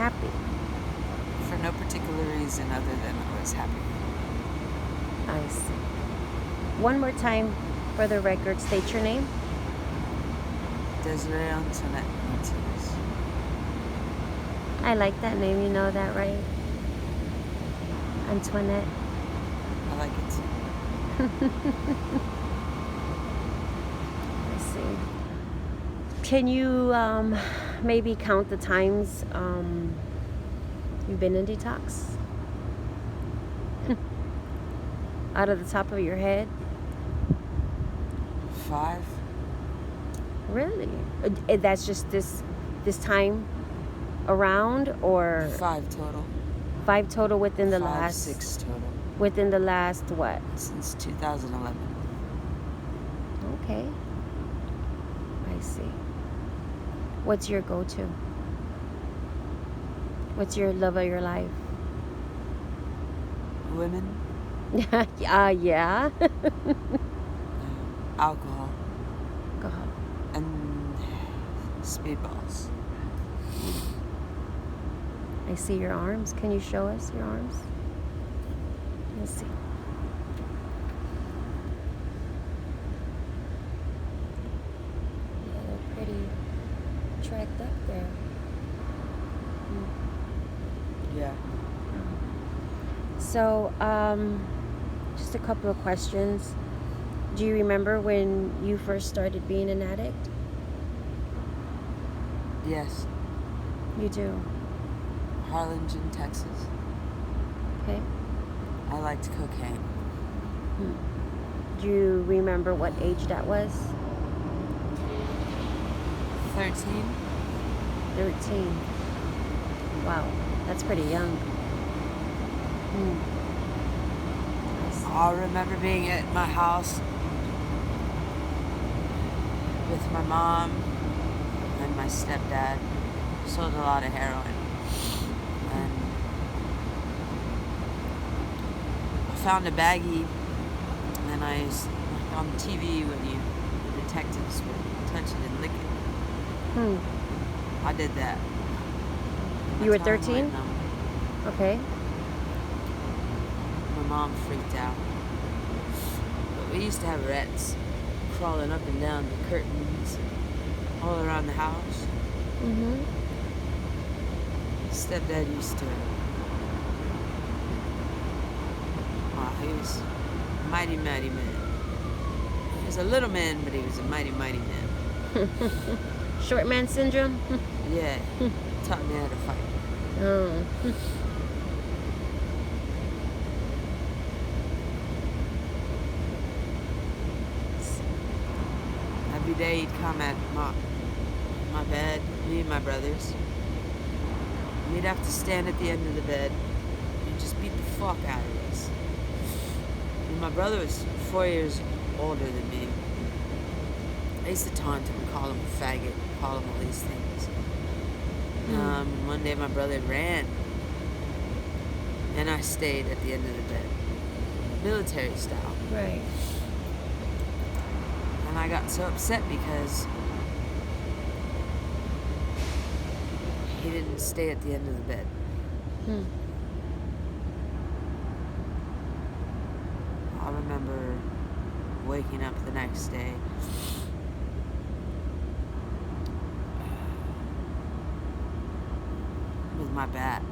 happy? For no particular reason other than I was happy. I see. One more time for the record, state your name. Desiree Martinez. I like that name, you know that, right? Antoinette. I like it too. I see. Can you maybe count the times you've been in detox? Out of the top of your head? 5. Really? That's just this time around, or 5 total. 5 total within the 5, last 6 total. Within the last what? Since 2011. Okay. I see. What's your go-to? What's your love of your life? Women. Yeah. Alcohol. Alcohol. And speedballs. I see your arms. Can you show us your arms? Let's see. Yeah, they're pretty tracked up there. Yeah. So, just a couple of questions. Do you remember when you first started being an addict? Yes. You do? Harlingen, Texas. Okay. I liked cocaine. Do you remember what age that was? 13. 13. Wow, that's pretty young. I remember being at my house with my mom and my stepdad. Sold a lot of heroin. And I found a baggie, and on TV when the detectives would touch it and lick it. I did that. You were 13? Okay. My mom freaked out. But we used to have rats crawling up and down the curtains all around the house. Stepdad used to. Wow, he was a mighty, mighty man. He was a little man, but he was a mighty, mighty man. Short man syndrome? Yeah. Taught me how to fight. Oh. Every day he'd come at my bed, me and my brothers. We'd have to stand at the end of the bed and just beat the fuck out of us. And my brother was 4 years older than me. I used to taunt him, call him a faggot, call him all these things. One day my brother ran, and I stayed at the end of the bed, military style. Right. And I got so upset because he didn't stay at the end of the bed. I remember waking up the next day with my bat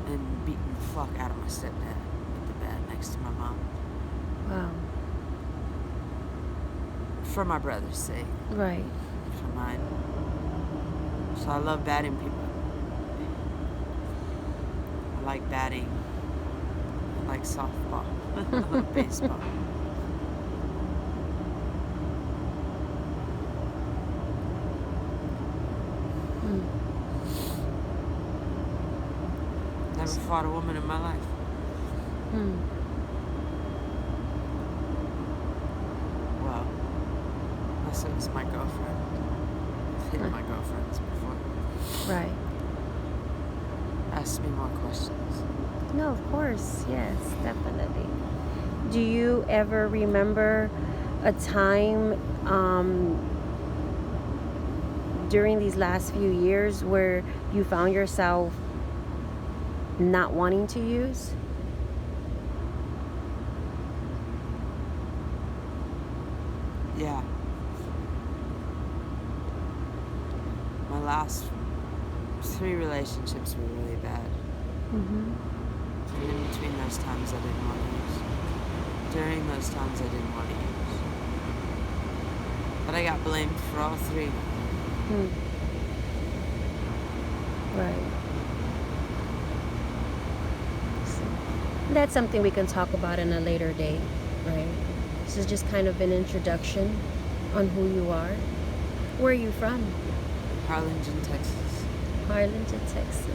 and beating the fuck out of my stepdad at the bed next to my mom. Wow. For my brother's sake. Right. For mine. So I love batting people. I like batting. I like softball. I love baseball. Never fought a woman in my life. Well, unless it was my girlfriend. I've hit my girlfriends before. Right. Ask me more questions. No, of course. Yes, definitely. Do you ever remember a time during these last few years where you found yourself not wanting to use? Yeah. My last 3 relationships were really bad. Mm-hmm. And in between those times, I didn't want to use. During those times, I didn't want to use. But I got blamed for all 3. Hmm. Right. So that's something we can talk about in a later date, right? This is just kind of an introduction on who you are. Where are you from? Harlingen, Texas. Harlingen, Texas.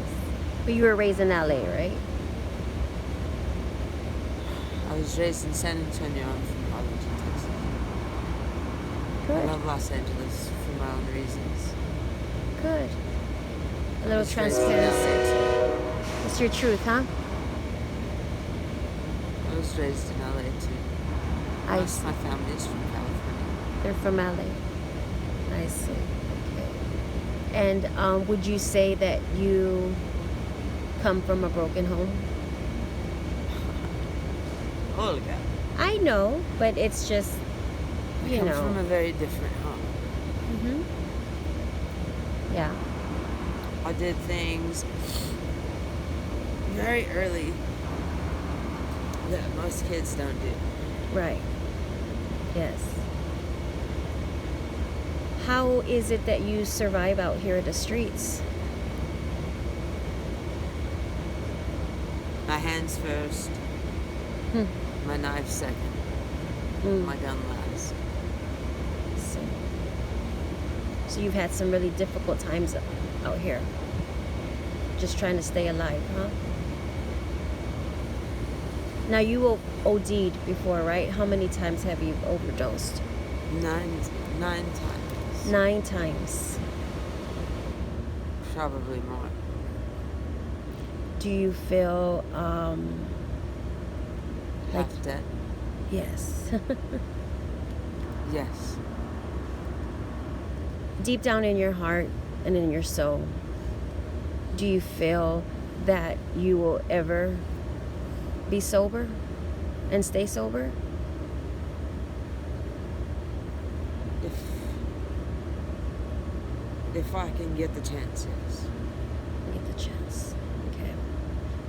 But you were raised in LA, right? I was raised in San Antonio. I'm from Harlingen, Texas. I Good. love Los Angeles for my own reasons. Good. A little was raised in transparency. LA It's your truth, huh? too. I was raised in LA too. I Most see. of my family is from California. They're from LA. I see. Okay. And would you say that you come from a broken home? Oh, God. I know, but it's just, I you come know. from a very different home. Mm-hmm. Yeah. I did things very early that most kids don't do. Right. Yes. How is it that you survive out here in the streets? My hands first, Hmm. my knife second, Mm. my gun last. So you've had some really difficult times out here. Just trying to stay alive, huh? Now you OD'd before, right? How many times have you overdosed? 9 times. 9 times. Probably more. Do you feel like Half dead? yes? Yes. Deep down in your heart and in your soul, do you feel that you will ever be sober and stay sober? If I can get the chance, yes. Get the chance. Okay.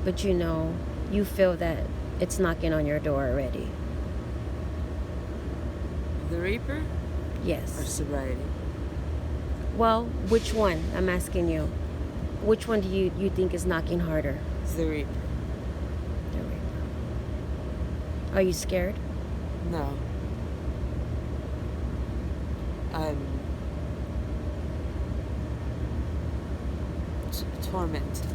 But you feel that it's knocking on your door already. The Reaper or Yes. sobriety? Well, which one? I'm asking you. Which one do you think is knocking harder? It's the Reaper. The Reaper. Are you scared? No. I'm tormented.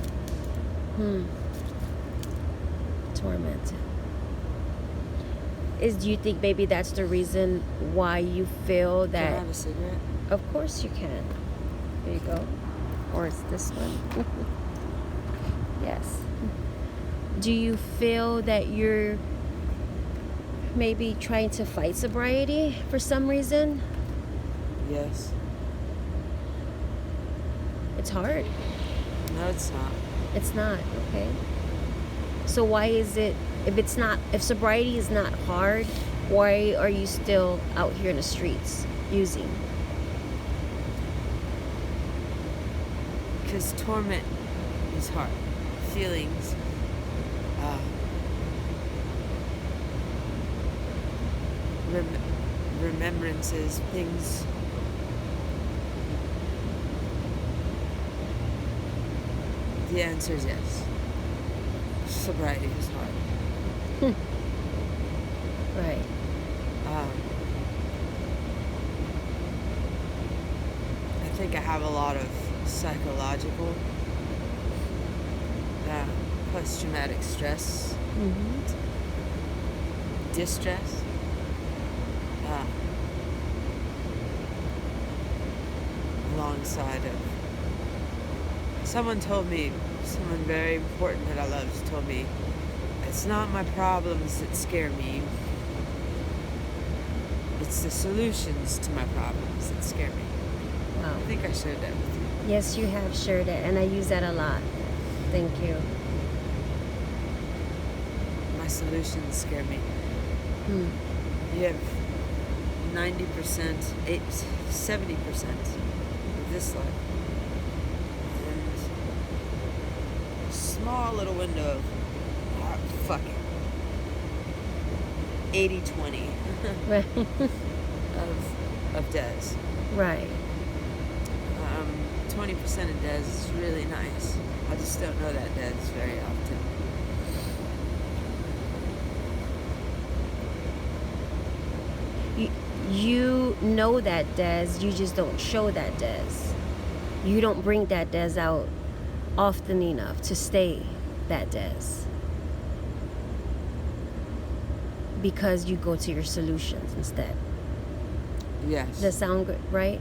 Tormented. Do you think maybe that's the reason why you feel Can I that? have a cigarette? Of course you can. There you go. Or it's this one. Yes. Do you feel that you're maybe trying to fight sobriety for some reason? Yes. It's hard. No, it's not. It's not. Okay. So why is it, if sobriety is not hard, why are you still out here in the streets using? Because torment is hard. Feelings. Remembrances, things. The answer is yes. Sobriety is hard. Right. I think I have a lot of psychological post-traumatic stress, Mm-hmm. distress. Alongside of someone very important that I loved told me, it's not my problems that scare me, it's the solutions to my problems that scare me. Wow. I think I shared that with you. Yes, you have shared it, and I use that a lot. Thank you. solutions scare me. Hmm. You have 90%, 70% of this life. And a small little window of, fuck it, 80-20 Right. of Des. Right. 20% of Des is really nice. I just don't know that Des very often. You know that Des, you just don't show that Des. You don't bring that Des out often enough to stay that Des. Because you go to your solutions instead. Yes. Does that sound good, right?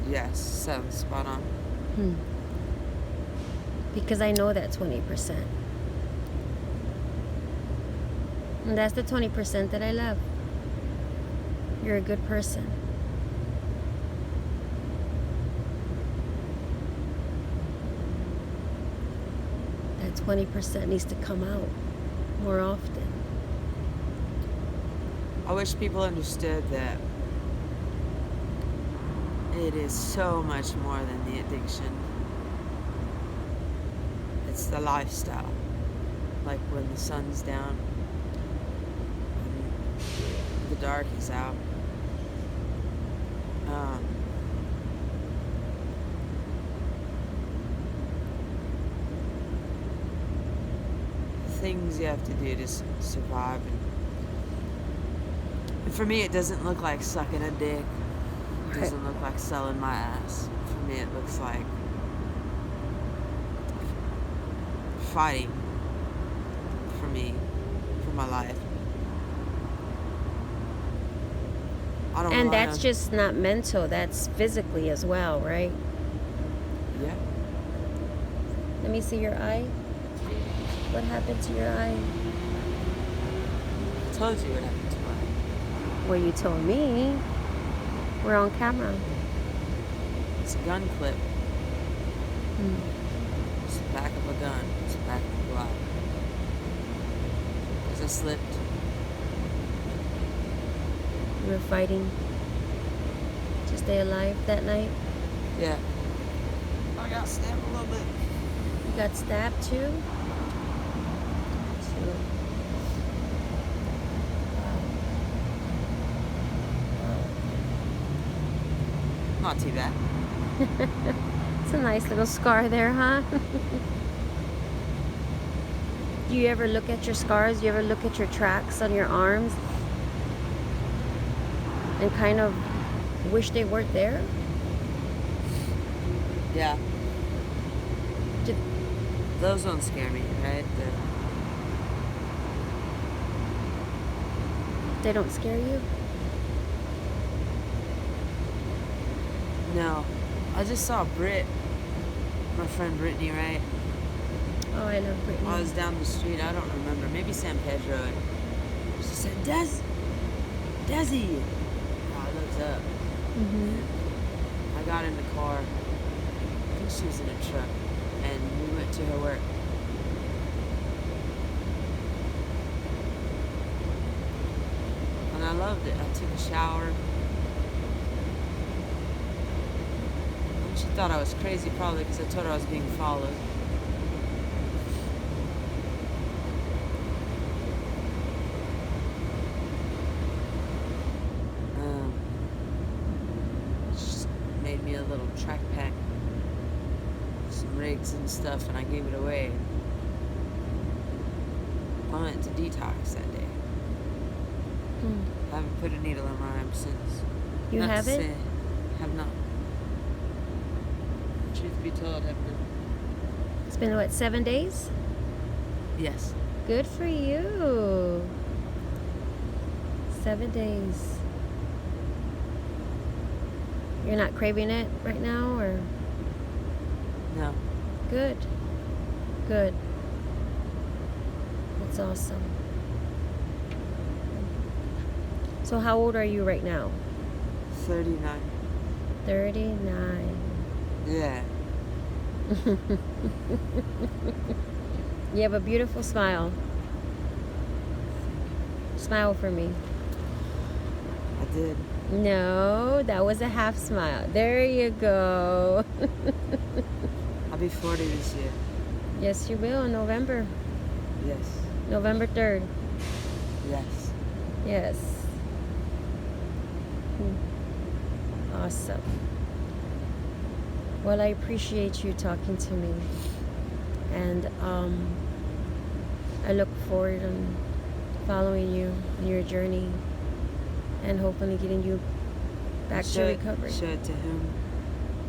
Yes, sounds spot on. Because I know that 20%. And that's the 20% that I love. You're a good person. That 20% needs to come out more often. I wish people understood that it is so much more than the addiction. It's the lifestyle. Like when the sun's down, when the dark is out. Things you have to do to survive. And for me, it doesn't look like sucking a dick. It doesn't look like selling my ass. For me, it looks like fighting for me, for my life. I don't And wanna- that's just not mental, that's physically as well, right? Yeah. Let me see your eye. What happened to your eye? I told you what happened to mine. Well, you told me. We're on camera. It's a gun clip. It's the back of a gun. It's the back of a Glock. Because I slipped. You were fighting to stay alive that night. Yeah. I got stabbed a little bit. You got stabbed too? Not too bad. It's a nice little scar there, huh? Do you ever look at your scars? Do you ever look at your tracks on your arms and kind of wish they weren't there? Yeah. Did- Those don't scare me, right? They don't scare you? No. I just saw Britt, my friend Brittany, right? Oh, I love Brittany. I was down the street, I don't remember, maybe San Pedro. And she said, Desi! I looked up. I got in the car. I think she was in a truck. And we went to her work. And I loved it. I took a shower. And she thought I was crazy, probably because I told her I was being followed. She made me a little track pack, some rigs and stuff, and I gave it away. I went to detox that day. I haven't put a needle in my arm since. You Not to haven't? say, have not. Truth be told, have not. It's been, what, 7 days? Yes. Good for you. 7 days. You're not craving it right now, or? No. Good. Good. That's awesome. So how old are you right now? 39. 39. Yeah. You have a beautiful smile. Smile for me. I did. No, that was a half smile. There you go. I'll be 40 this year. Yes, you will in November. Yes. November 3rd. Yes. Yes. Awesome. Well, I appreciate you talking to me. And I look forward to following you in your journey and hopefully getting you back to recovery. Show it to whom?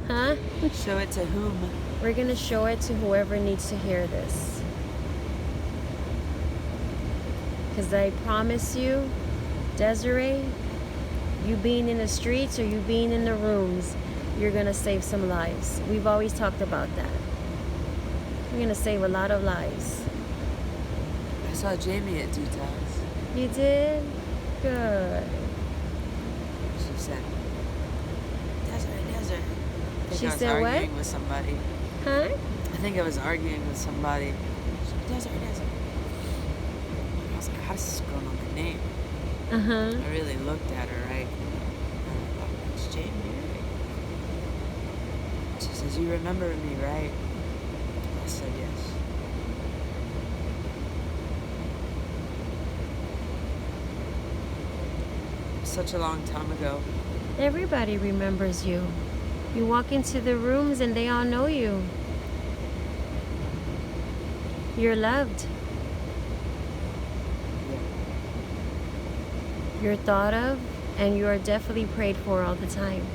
Huh? Show it to whom? We're going to show it to whoever needs to hear this. Because I promise you, Desiree, you being in the streets or you being in the rooms, you're going to save some lives. We've always talked about that. You're going to save a lot of lives. I saw Jamie at 2 times. You did? Good. She said, Desiree. I think She I was said what? arguing with somebody. Huh? I think I was arguing with somebody. She said, Desiree. I was like, how does this girl know my name? Uh-huh. I really looked at her, right? And I thought, it's Jamie, right? She says, you remember me, right? I said, yes. Such a long time ago. Everybody remembers you. You walk into the rooms and they all know you. You're loved. You're thought of, and you are definitely prayed for all the time.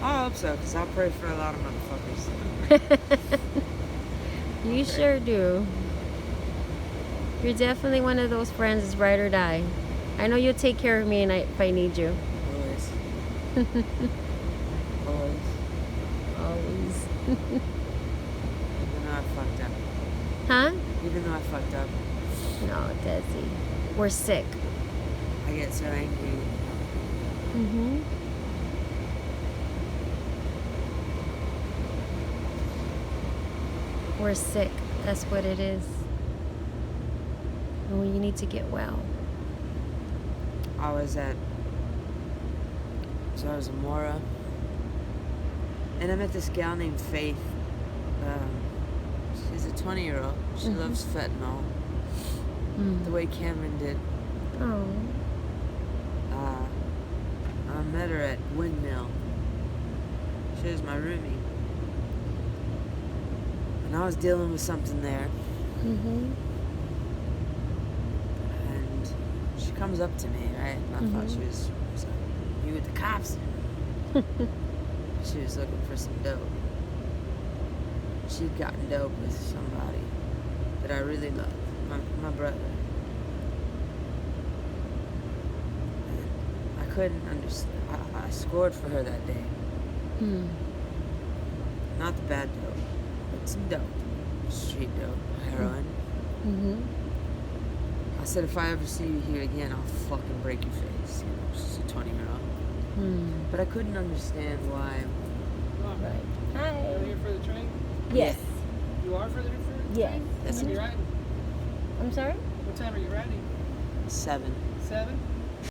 I hope so, because I'll pray for a lot of motherfuckers. You sure do. You're definitely one of those friends that's ride or die. I know you'll take care of me if I need you. Always. Always. Always. Even though I fucked up. Huh? Even though I fucked up. No, Desi. We're sick. I get so angry. Mm-hmm. We're sick. That's what it is. And you need to get well. I was in Mora. And I met this gal named Faith. She's a 20-year-old. She loves fentanyl. The way Cameron did. Oh. I met her at Windmill. She was my roomie. And I was dealing with something there. Mm-hmm. And she comes up to me, right? And I thought she was like, you with the cops? She was looking for some dope. She'd gotten dope with somebody that I really loved, my brother. And I couldn't understand. I scored for her that day. Not the bad dope, but some dope. Street dope, heroin. I said, if I ever see you here again, I'll fucking break your face. You know, she's a 20-year-old. But I couldn't understand why. Right. Hi. You're here for the train? Yes. You are for the train? Yes. What time are you riding? I'm sorry? What time are you riding? 7. 7?